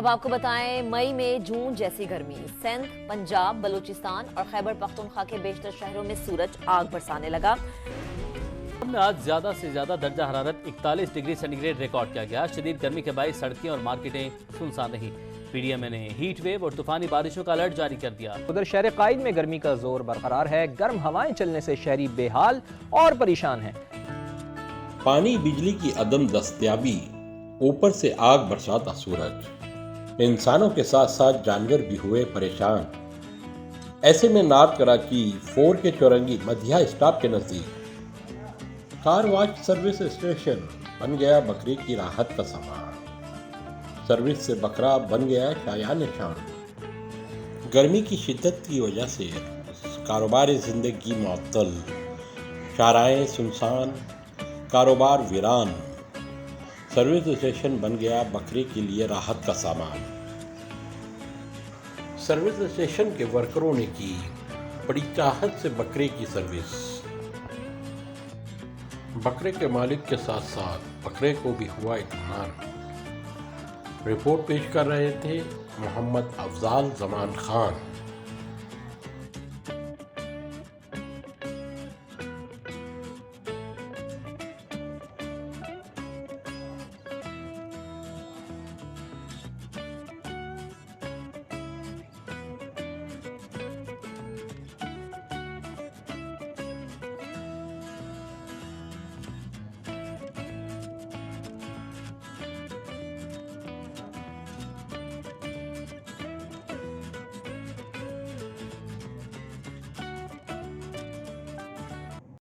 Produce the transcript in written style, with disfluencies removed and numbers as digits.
अब आपको बताएं, मई में जून जैसी गर्मी। सिंध, पंजाब, बलूचिस्तान और खैबर पख्तूनख्वा के बेशतर शहरों में सूरज आग बरसाने लगा। आज ज्यादा से ज्यादा दर्जा हरारत 41 डिग्री सेंटीग्रेड रिकॉर्ड किया गया। शदीद गर्मी के बायस सड़कें और मार्केटें सुनसान रही। पीडीएमए ने हीट वेव और तूफानी बारिशों का अलर्ट जारी कर दिया। उधर शहर कायद में गर्मी का जोर बरकरार है। गर्म हवाएं चलने से शहरी बेहाल और परेशान हैं। पानी बिजली की अदम दस्तयाबी, ऊपर से आग बरसाता सूरज, इंसानों के साथ साथ जानवर भी हुए परेशान। ऐसे में नार्थ कराची 4 के चौरंगी मधिया स्टॉप के नजदीक कार वॉश सर्विस स्टेशन बन गया बकरी की राहत का सामान। सर्विस से बकरा बन गया शायान निशान। गर्मी की शिद्दत की वजह से कारोबार जिंदगी मुअत्तल, शाराएं सुनसान, कारोबार वीरान। सर्विस स्टेशन बन गया बकरे के लिए राहत का सामान। सर्विस स्टेशन के वर्करों ने की बड़ी चाहत से बकरे की सर्विस। बकरे के मालिक के साथ साथ बकरे को भी हुआ इत्मीनान। रिपोर्ट पेश कर रहे थे मोहम्मद अफजाल जमान खान।